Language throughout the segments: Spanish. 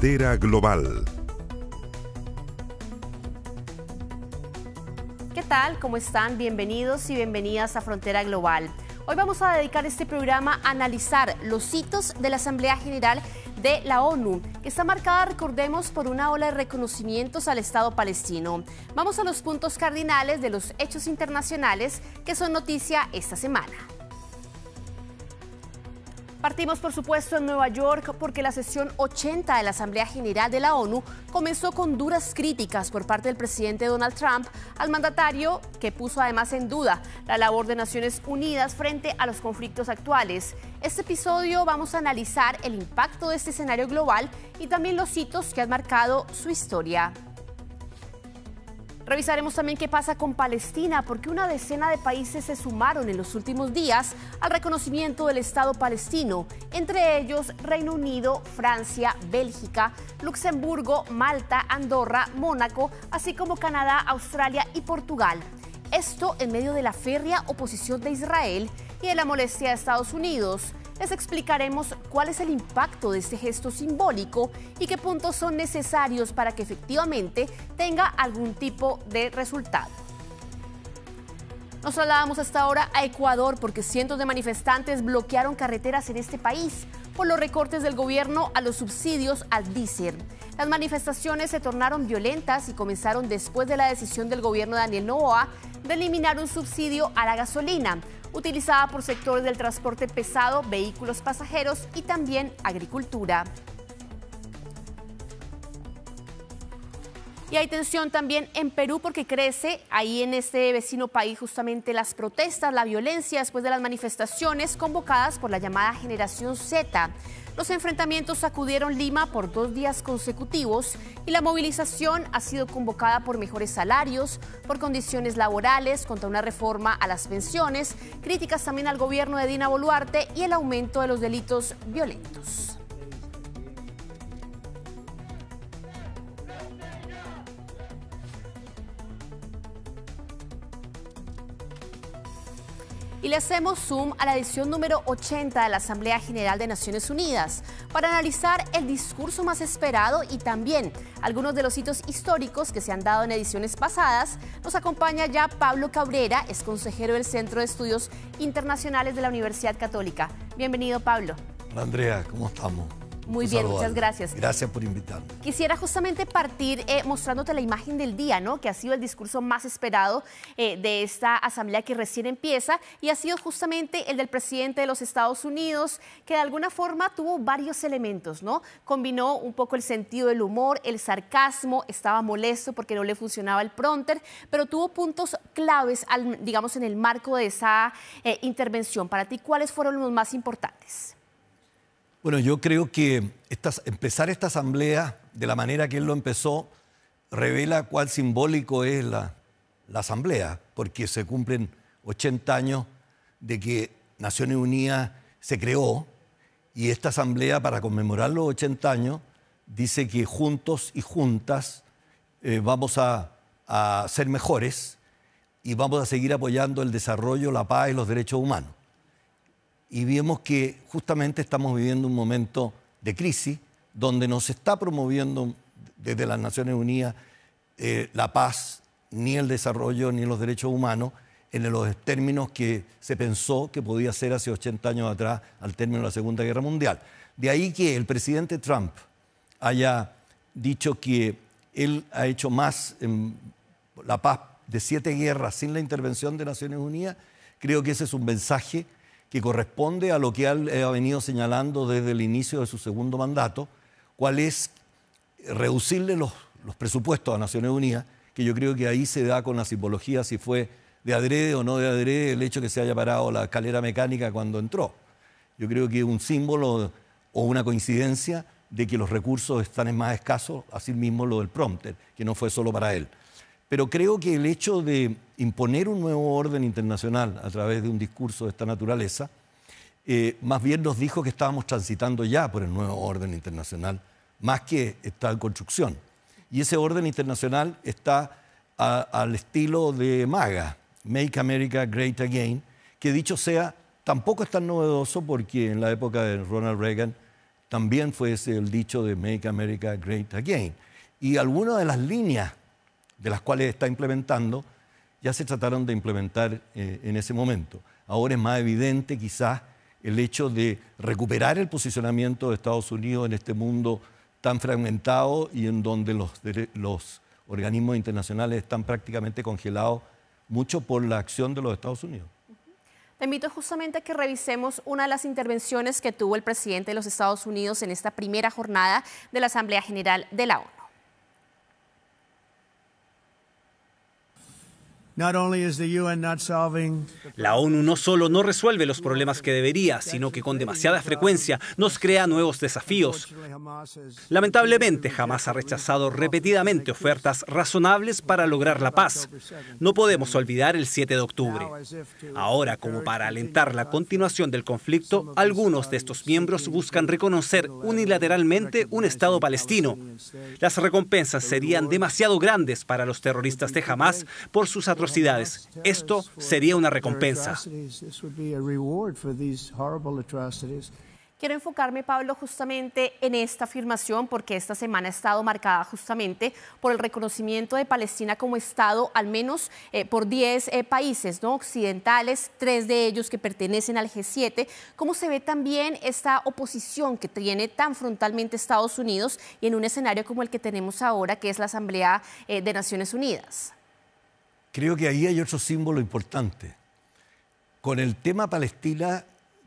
Frontera Global. ¿Qué tal? ¿Cómo están? Bienvenidos y bienvenidas a Frontera Global. Hoy vamos a dedicar este programa a analizar los hitos de la Asamblea General de la ONU, que está marcada, recordemos, por una ola de reconocimientos al Estado palestino. Vamos a los puntos cardinales de los hechos internacionales que son noticia esta semana. Partimos, por supuesto, en Nueva York porque la sesión 80 de la Asamblea General de la ONU comenzó con duras críticas por parte del presidente Donald Trump al mandatario, que puso además en duda la labor de Naciones Unidas frente a los conflictos actuales. Este episodio vamos a analizar el impacto de este escenario global y también los hitos que han marcado su historia. Revisaremos también qué pasa con Palestina, porque una decena de países se sumaron en los últimos días al reconocimiento del Estado palestino, entre ellos Reino Unido, Francia, Bélgica, Luxemburgo, Malta, Andorra, Mónaco, así como Canadá, Australia y Portugal. Esto en medio de la férrea oposición de Israel y de la molestia de Estados Unidos. Les explicaremos cuál es el impacto de este gesto simbólico y qué puntos son necesarios para que efectivamente tenga algún tipo de resultado. Nos trasladamos hasta ahora a Ecuador porque cientos de manifestantes bloquearon carreteras en este país por los recortes del gobierno a los subsidios al diésel. Las manifestaciones se tornaron violentas y comenzaron después de la decisión del gobierno de Daniel Noboa de eliminar un subsidio a la gasolina, utilizada por sectores del transporte pesado, vehículos pasajeros y también agricultura. Y hay tensión también en Perú porque crece ahí en este vecino país justamente las protestas, la violencia después de las manifestaciones convocadas por la llamada Generación Z. Los enfrentamientos sacudieron Lima por 2 días consecutivos y la movilización ha sido convocada por mejores salarios, por condiciones laborales, contra una reforma a las pensiones, críticas también al gobierno de Dina Boluarte y el aumento de los delitos violentos. Y le hacemos zoom a la edición número 80 de la Asamblea General de Naciones Unidas para analizar el discurso más esperado y también algunos de los hitos históricos que se han dado en ediciones pasadas. Nos acompaña ya Pablo Cabrera, es consejero del Centro de Estudios Internacionales de la Universidad Católica. Bienvenido, Pablo. Hola, Andrea, ¿cómo estamos? Muy bien, muchas gracias. Gracias por invitarme. Quisiera justamente partir mostrándote la imagen del día, ¿no? Que ha sido el discurso más esperado de esta asamblea que recién empieza y ha sido justamente el del presidente de los Estados Unidos, que de alguna forma tuvo varios elementos, ¿no? Combinó un poco el sentido del humor, el sarcasmo, estaba molesto porque no le funcionaba el prompter, pero tuvo puntos claves, digamos, en el marco de esa intervención. Para ti, ¿cuáles fueron los más importantes? Bueno, yo creo que empezar esta asamblea de la manera que él lo empezó revela cuál simbólico es la asamblea, porque se cumplen 80 años de que Naciones Unidas se creó y esta asamblea, para conmemorar los 80 años, dice que juntos y juntas vamos a ser mejores y vamos a seguir apoyando el desarrollo, la paz y los derechos humanos. Y vemos que justamente estamos viviendo un momento de crisis donde no se está promoviendo desde las Naciones Unidas la paz, ni el desarrollo, ni los derechos humanos en los términos que se pensó que podía ser hace 80 años atrás, al término de la Segunda Guerra Mundial. De ahí que el presidente Trump haya dicho que él ha hecho más en la paz de 7 guerras sin la intervención de Naciones Unidas. Creo que ese es un mensaje que corresponde a lo que él ha venido señalando desde el inicio de su segundo mandato, cuál es reducirle los presupuestos a Naciones Unidas, que yo creo que ahí se da con la simbología si fue de adrede o no de adrede el hecho que se haya parado la escalera mecánica cuando entró. Yo creo que es un símbolo o una coincidencia de que los recursos están más escasos, así mismo lo del prompter, que no fue solo para él. Pero creo que el hecho de imponer un nuevo orden internacional a través de un discurso de esta naturaleza, más bien nos dijo que estábamos transitando ya por el nuevo orden internacional, más que está en construcción. Y ese orden internacional está al estilo de MAGA, Make America Great Again, que dicho sea, tampoco es tan novedoso porque en la época de Ronald Reagan también fue ese el dicho de Make America Great Again. Y algunas de las líneas de las cuales está implementando ya se trataron de implementar en ese momento. Ahora es más evidente quizás el hecho de recuperar el posicionamiento de Estados Unidos en este mundo tan fragmentado y en donde los organismos internacionales están prácticamente congelados, mucho por la acción de los Estados Unidos. Te invito justamente a que revisemos una de las intervenciones que tuvo el presidente de los Estados Unidos en esta primera jornada de la Asamblea General de la ONU. La ONU no solo no resuelve los problemas que debería, sino que con demasiada frecuencia nos crea nuevos desafíos. Lamentablemente, Hamás ha rechazado repetidamente ofertas razonables para lograr la paz. No podemos olvidar el 7 de octubre. Ahora, como para alentar la continuación del conflicto, algunos de estos miembros buscan reconocer unilateralmente un Estado palestino. Las recompensas serían demasiado grandes para los terroristas de Hamás por sus atrocidades. Esto sería una recompensa. Quiero enfocarme, Pablo, justamente en esta afirmación porque esta semana ha estado marcada justamente por el reconocimiento de Palestina como Estado, al menos por 10 países, ¿no?, occidentales, 3 de ellos que pertenecen al G7. ¿Cómo se ve también esta oposición que tiene tan frontalmente Estados Unidos y en un escenario como el que tenemos ahora, que es la Asamblea de Naciones Unidas? Creo que ahí hay otro símbolo importante. Con el tema Palestina,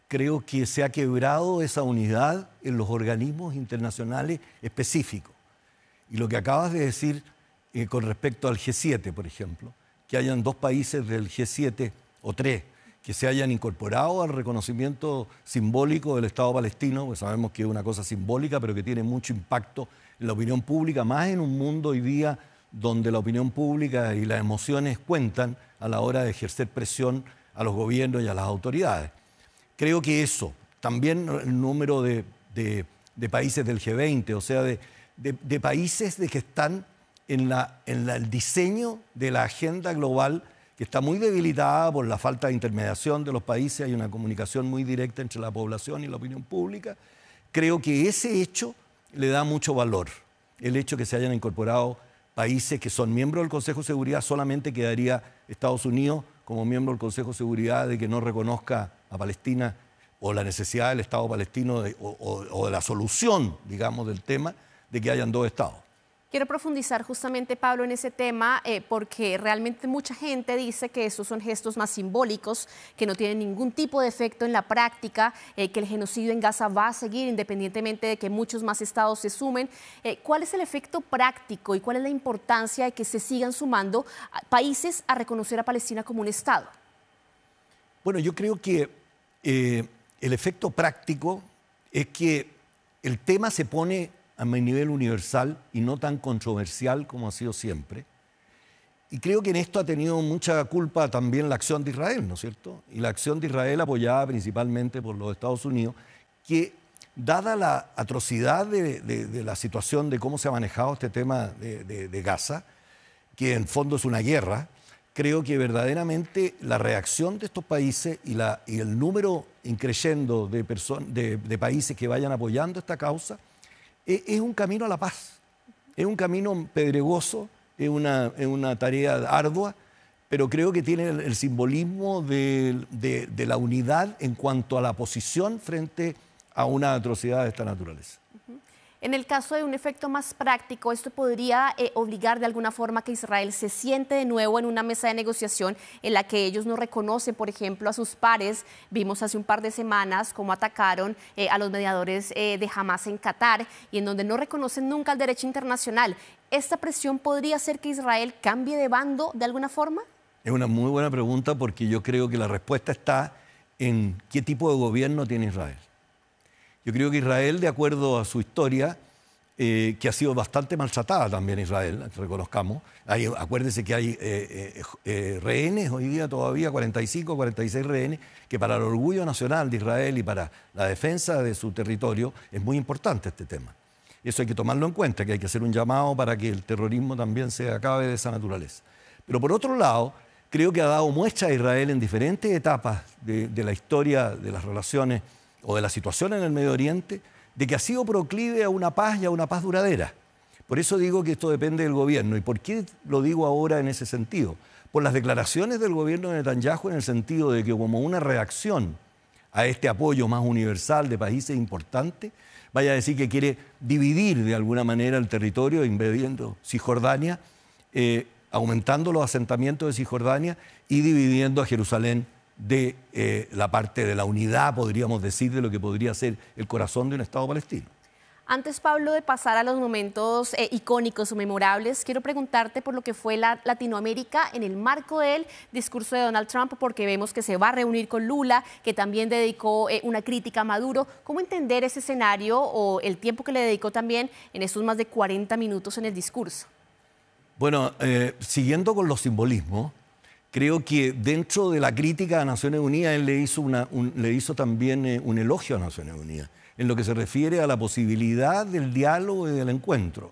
creo que se ha quebrado esa unidad en los organismos internacionales específicos. Y lo que acabas de decir con respecto al G7, por ejemplo, que hayan 2 países del G7 o 3 que se hayan incorporado al reconocimiento simbólico del Estado palestino, pues sabemos que es una cosa simbólica, pero que tiene mucho impacto en la opinión pública, más en un mundo hoy día donde la opinión pública y las emociones cuentan a la hora de ejercer presión a los gobiernos y a las autoridades. Creo que eso, también el número de países del G20, o sea, de países que están en el diseño de la agenda global, que está muy debilitada por la falta de intermediación de los países, hay una comunicación muy directa entre la población y la opinión pública. Creo que ese hecho le da mucho valor, el hecho que se hayan incorporado países que son miembros del Consejo de Seguridad. Solamente quedaría Estados Unidos como miembro del Consejo de Seguridad de que no reconozca a Palestina o la necesidad del Estado palestino o de la solución, digamos, del tema de que hayan 2 estados. Quiero profundizar justamente, Pablo, en ese tema porque realmente mucha gente dice que estos son gestos más simbólicos, que no tienen ningún tipo de efecto en la práctica, que el genocidio en Gaza va a seguir independientemente de que muchos más estados se sumen. ¿Cuál es el efecto práctico y cuál es la importancia de que se sigan sumando países a reconocer a Palestina como un estado? Bueno, yo creo que el efecto práctico es que el tema se pone a nivel universal y no tan controversial como ha sido siempre. Y creo que en esto ha tenido mucha culpa también la acción de Israel, ¿no es cierto? Y la acción de Israel apoyada principalmente por los Estados Unidos, que dada la atrocidad de la situación de cómo se ha manejado este tema de Gaza, que en fondo es una guerra, creo que verdaderamente la reacción de estos países y el número increciendo de países que vayan apoyando esta causa es un camino a la paz, es un camino pedregoso, es una tarea ardua, pero creo que tiene el simbolismo de la unidad en cuanto a la posición frente a una atrocidad de esta naturaleza. En el caso de un efecto más práctico, esto podría obligar de alguna forma a que Israel se siente de nuevo en una mesa de negociación en la que ellos no reconocen, por ejemplo, a sus pares. Vimos hace un par de semanas cómo atacaron a los mediadores de Hamás en Qatar y en donde no reconocen nunca el derecho internacional. ¿Esta presión podría hacer que Israel cambie de bando de alguna forma? Es una muy buena pregunta porque yo creo que la respuesta está en qué tipo de gobierno tiene Israel. Yo creo que Israel, de acuerdo a su historia, que ha sido bastante maltratada también Israel, reconozcamos. Acuérdense que hay rehenes hoy día todavía, 45, 46 rehenes, que para el orgullo nacional de Israel y para la defensa de su territorio es muy importante este tema. Y eso hay que tomarlo en cuenta, que hay que hacer un llamado para que el terrorismo también se acabe de esa naturaleza. Pero por otro lado, creo que ha dado muestra a Israel en diferentes etapas de la historia de las relaciones o de la situación en el Medio Oriente, de que ha sido proclive a una paz y a una paz duradera. Por eso digo que esto depende del gobierno. ¿Y por qué lo digo ahora en ese sentido? Por las declaraciones del gobierno de Netanyahu, en el sentido de que como una reacción a este apoyo más universal de países importantes, vaya a decir que quiere dividir de alguna manera el territorio, invadiendo Cisjordania, aumentando los asentamientos de Cisjordania y dividiendo a Jerusalén de la parte de la unidad, podríamos decir, de lo que podría ser el corazón de un Estado palestino. Antes, Pablo, de pasar a los momentos icónicos o memorables, quiero preguntarte por lo que fue Latinoamérica en el marco del discurso de Donald Trump, porque vemos que se va a reunir con Lula, que también dedicó una crítica a Maduro. ¿Cómo entender ese escenario o el tiempo que le dedicó también en estos más de 40 minutos en el discurso? Bueno, siguiendo con los simbolismos, creo que dentro de la crítica a Naciones Unidas, él le hizo también un elogio a Naciones Unidas, en lo que se refiere a la posibilidad del diálogo y del encuentro.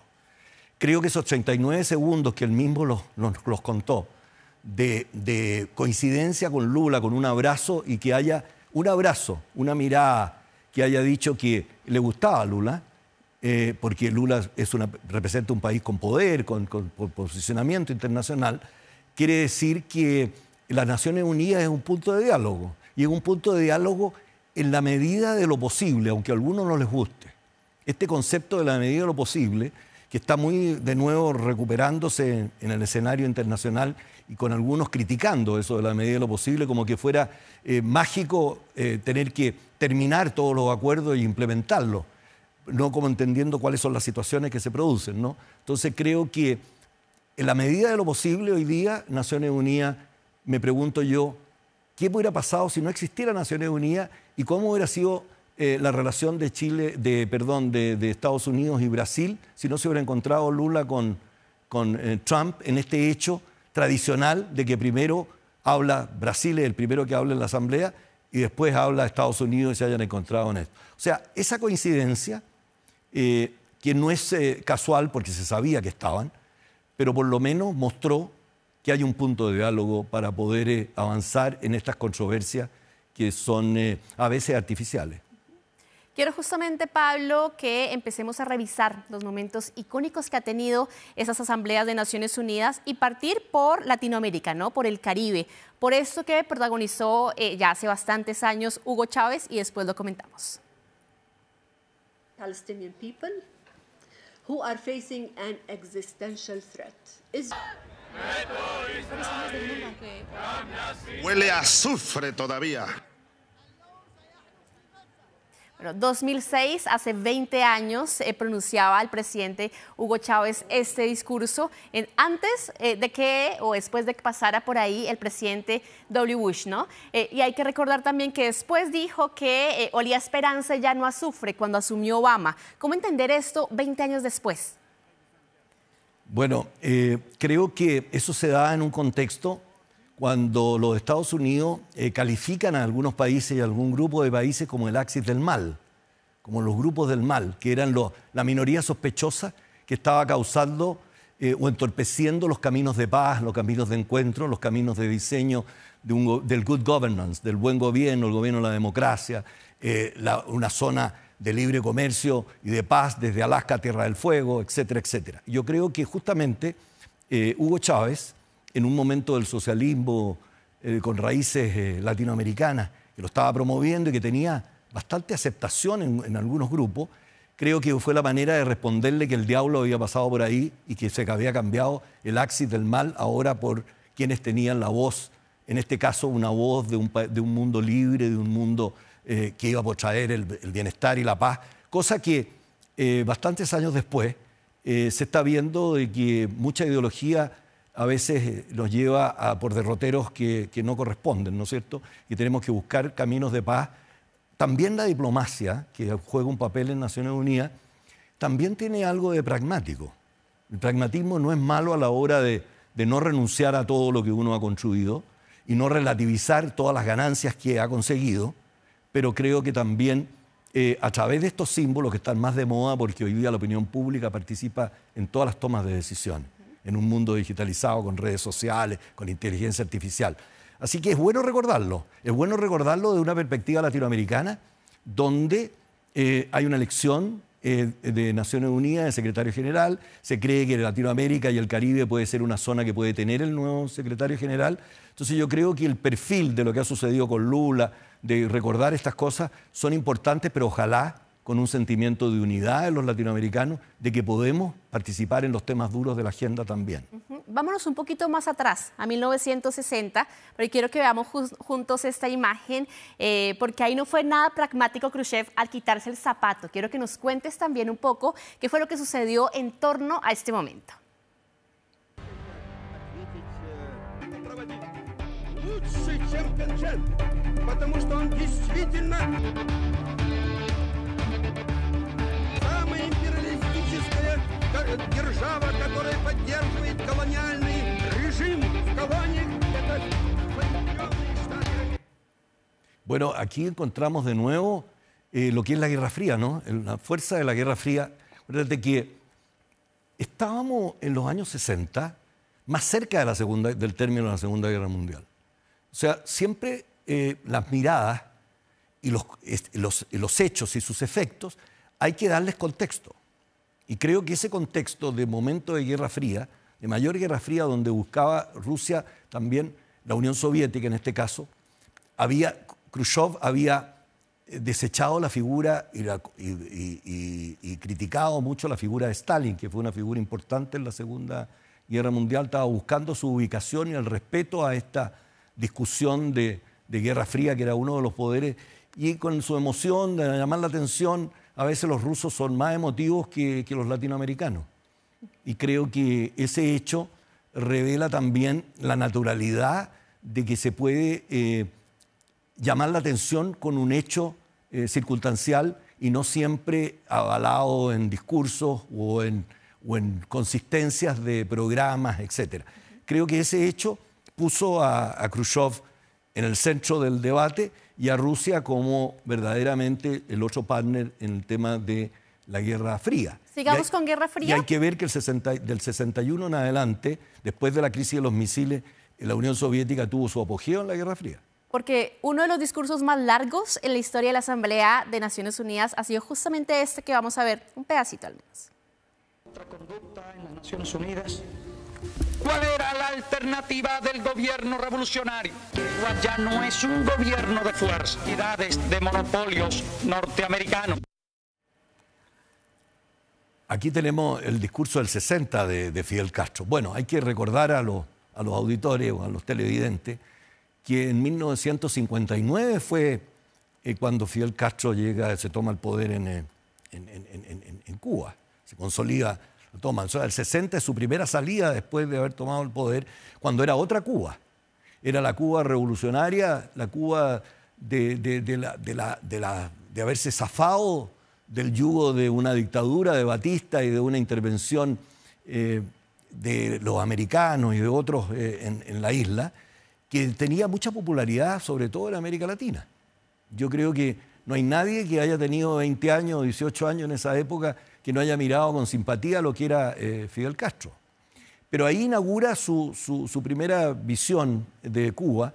Creo que esos 39 segundos que él mismo los contó, de coincidencia con Lula, con un abrazo, y que haya un abrazo, una mirada que haya dicho que le gustaba a Lula, porque Lula representa un país con poder, con posicionamiento internacional, quiere decir que las Naciones Unidas es un punto de diálogo, y es un punto de diálogo en la medida de lo posible, aunque a algunos no les guste. Este concepto de la medida de lo posible, que está muy de nuevo recuperándose en el escenario internacional y con algunos criticando eso de la medida de lo posible, como que fuera mágico tener que terminar todos los acuerdos e implementarlos, no como entendiendo cuáles son las situaciones que se producen, ¿no? Entonces creo que en la medida de lo posible hoy día, Naciones Unidas, me pregunto yo, ¿qué hubiera pasado si no existiera Naciones Unidas y cómo hubiera sido la relación de de Estados Unidos y Brasil si no se hubiera encontrado Lula con Trump en este hecho tradicional de que primero habla Brasil, es el primero que habla en la Asamblea, y después habla Estados Unidos y se hayan encontrado en esto? O sea, esa coincidencia, que no es casual porque se sabía que estaban, pero por lo menos mostró que hay un punto de diálogo para poder avanzar en estas controversias que son a veces artificiales. Quiero justamente, Pablo, que empecemos a revisar los momentos icónicos que ha tenido esas asambleas de Naciones Unidas y partir por Latinoamérica, ¿no? Por el Caribe, por esto que protagonizó ya hace bastantes años Hugo Chávez, y después lo comentamos. Palestinian people who are facing an existential threat. Huele a azufre todavía. Bueno, 2006, hace 20 años, pronunciaba el presidente Hugo Chávez este discurso antes de que o después de que pasara por ahí el presidente W. Bush, ¿no? Y hay que recordar también que después dijo que olía a esperanza y ya no a azufre cuando asumió Obama. ¿Cómo entender esto 20 años después? Bueno, creo que eso se da en un contexto cuando los Estados Unidos califican a algunos países y a algún grupo de países como el Axis del mal, como los grupos del mal, que eran la minoría sospechosa que estaba causando o entorpeciendo los caminos de paz, los caminos de encuentro, los caminos de diseño del good governance, del buen gobierno, el gobierno de la democracia, una zona de libre comercio y de paz desde Alaska a Tierra del Fuego, etcétera, etcétera. Yo creo que justamente Hugo Chávez, en un momento del socialismo con raíces latinoamericanas, que lo estaba promoviendo y que tenía bastante aceptación en algunos grupos, creo que fue la manera de responderle que el diablo había pasado por ahí y que se había cambiado el Axis del mal ahora por quienes tenían la voz, en este caso una voz de un mundo libre, de un mundo que iba por traer el bienestar y la paz, cosa que bastantes años después se está viendo de que mucha ideología a veces nos lleva por derroteros que no corresponden, ¿no es cierto? Y tenemos que buscar caminos de paz. También la diplomacia, que juega un papel en Naciones Unidas, también tiene algo de pragmático. El pragmatismo no es malo a la hora de no renunciar a todo lo que uno ha construido y no relativizar todas las ganancias que ha conseguido, pero creo que también a través de estos símbolos que están más de moda, porque hoy día la opinión pública participa en todas las tomas de decisión, en un mundo digitalizado, con redes sociales, con inteligencia artificial. Así que es bueno recordarlo de una perspectiva latinoamericana, donde hay una elección de Naciones Unidas, de secretario general. Se cree que Latinoamérica y el Caribe puede ser una zona que puede tener el nuevo secretario general. Entonces yo creo que el perfil de lo que ha sucedido con Lula, de recordar estas cosas, son importantes, pero ojalá con un sentimiento de unidad en los latinoamericanos, de que podemos participar en los temas duros de la agenda también. Vámonos un poquito más atrás, a 1960, pero quiero que veamos juntos esta imagen, porque ahí no fue nada pragmático Khrushchev al quitarse el zapato. Quiero que nos cuentes también un poco qué fue lo que sucedió en torno a este momento. Держава, которая поддерживает колониальный режим в колониях, это Соединенные Штаты. Bueno, aquí encontramos de nuevo lo que es la Guerra Fría, ¿no? La fuerza de la Guerra Fría. Acuérdate que estábamos en los años 60 más cerca de del término de la Segunda Guerra Mundial. O sea, siempre las miradas y los hechos y sus efectos hay que darles contexto. Y creo que ese contexto de momento de Guerra Fría, de mayor Guerra Fría, donde buscaba Rusia, también la Unión Soviética en este caso, Khrushchev había desechado la figura y criticado mucho la figura de Stalin, que fue una figura importante en la Segunda Guerra Mundial. Estaba buscando su ubicación y el respeto a esta discusión de Guerra Fría, que era uno de los poderes, y con su emoción de llamar la atención. A veces los rusos son más emotivos que los latinoamericanos. Y creo que ese hecho revela también la naturalidad de que se puede llamar la atención con un hecho circunstancial y no siempre avalado en discursos o en consistencias de programas, etc. Creo que ese hecho puso a Khrushchev en el centro del debate y a Rusia como verdaderamente el otro partner en el tema de la Guerra Fría. Sigamos con Guerra Fría. Y hay que ver que del 61 en adelante, después de la crisis de los misiles, la Unión Soviética tuvo su apogeo en la Guerra Fría. Porque uno de los discursos más largos en la historia de la Asamblea de Naciones Unidas ha sido justamente este que vamos a ver, un pedacito al menos. Nuestra conducta en las Naciones Unidas. ¿Cuál era la alternativa del gobierno revolucionario? Cuba ya no es un gobierno de fuerza, de monopolios norteamericanos. Aquí tenemos el discurso del 60 de Fidel Castro. Bueno, hay que recordar a los auditores o a los televidentes que en 1959 fue cuando Fidel Castro se toma el poder en Cuba, se consolida. Lo toman. O sea, el 60 es su primera salida después de haber tomado el poder, cuando era otra Cuba. Era la Cuba revolucionaria, la Cuba de haberse zafado del yugo de una dictadura de Batista y de una intervención de los americanos y de otros en la isla, que tenía mucha popularidad, sobre todo en América Latina. Yo creo que no hay nadie que haya tenido 20 años o 18 años en esa época que no haya mirado con simpatía lo que era Fidel Castro. Pero ahí inaugura su primera visión de Cuba,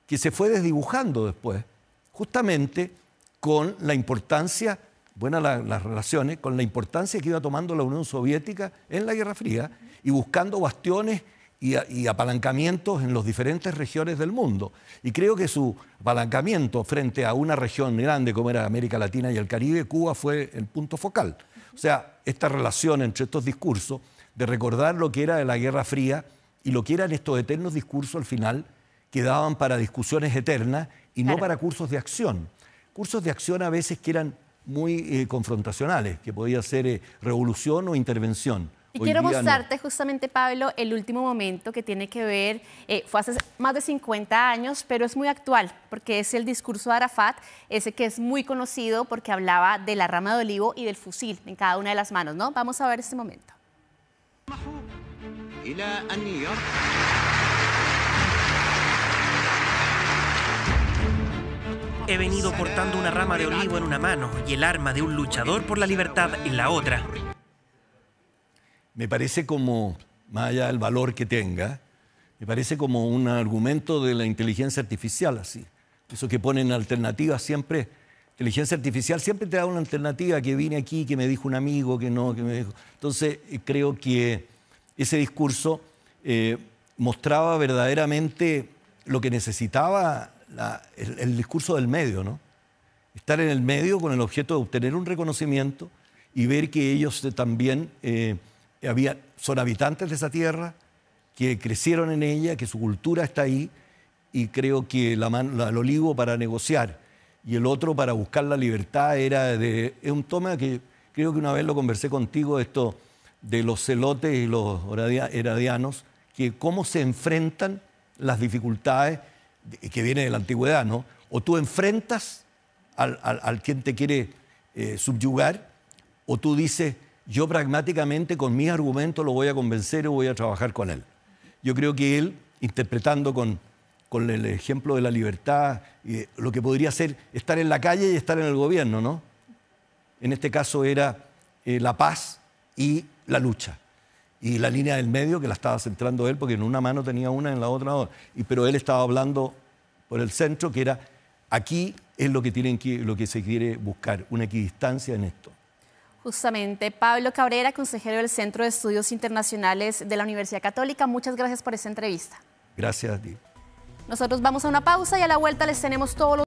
que se fue desdibujando después, justamente con la importancia, buenas las relaciones, con la importancia que iba tomando la Unión Soviética en la Guerra Fría y buscando bastiones y apalancamientos en las diferentes regiones del mundo. Y creo que su apalancamiento frente a una región grande como era América Latina y el Caribe, Cuba fue el punto focal. O sea, esta relación entre estos discursos de recordar lo que era de la Guerra Fría y lo que eran estos eternos discursos al final que daban para discusiones eternas y no para cursos de acción. Cursos de acción a veces que eran muy confrontacionales, que podía ser revolución o intervención. Y quiero mostrarte justamente, Pablo, el último momento que tiene que ver, fue hace más de 50 años, pero es muy actual, porque es el discurso de Arafat, ese que es muy conocido porque hablaba de la rama de olivo y del fusil en cada una de las manos, ¿no? Vamos a ver este momento. He venido portando una rama de olivo en una mano y el arma de un luchador por la libertad en la otra. Me parece como, más allá del valor que tenga, me parece como un argumento de la inteligencia artificial, así. Eso que ponen alternativas siempre inteligencia artificial siempre te da una alternativa, que vine aquí, que me dijo un amigo, que no, que me dijo. Entonces, creo que ese discurso mostraba verdaderamente lo que necesitaba el discurso del medio, ¿no? Estar en el medio con el objeto de obtener un reconocimiento y ver que ellos también son habitantes de esa tierra, que crecieron en ella, que su cultura está ahí, y creo que el olivo para negociar y el otro para buscar la libertad es un tema que creo que una vez lo conversé contigo, esto de los celotes y los heradianos, que cómo se enfrentan las dificultades que vienen de la antigüedad, ¿no? O tú enfrentas al quien te quiere subyugar, o tú dices, yo pragmáticamente con mis argumentos lo voy a convencer o voy a trabajar con él. Yo creo que él, interpretando con el ejemplo de la libertad, lo que podría ser estar en la calle y estar en el gobierno, ¿no? En este caso era la paz y la lucha. Y la línea del medio que la estaba centrando él, porque en una mano tenía una, en la otra otra. Pero él estaba hablando por el centro, que era, aquí es lo que se quiere buscar, una equidistancia en esto. Justamente. Pablo Cabrera, consejero del Centro de Estudios Internacionales de la Universidad Católica, muchas gracias por esta entrevista. Gracias a ti. Nosotros vamos a una pausa y a la vuelta les tenemos todos los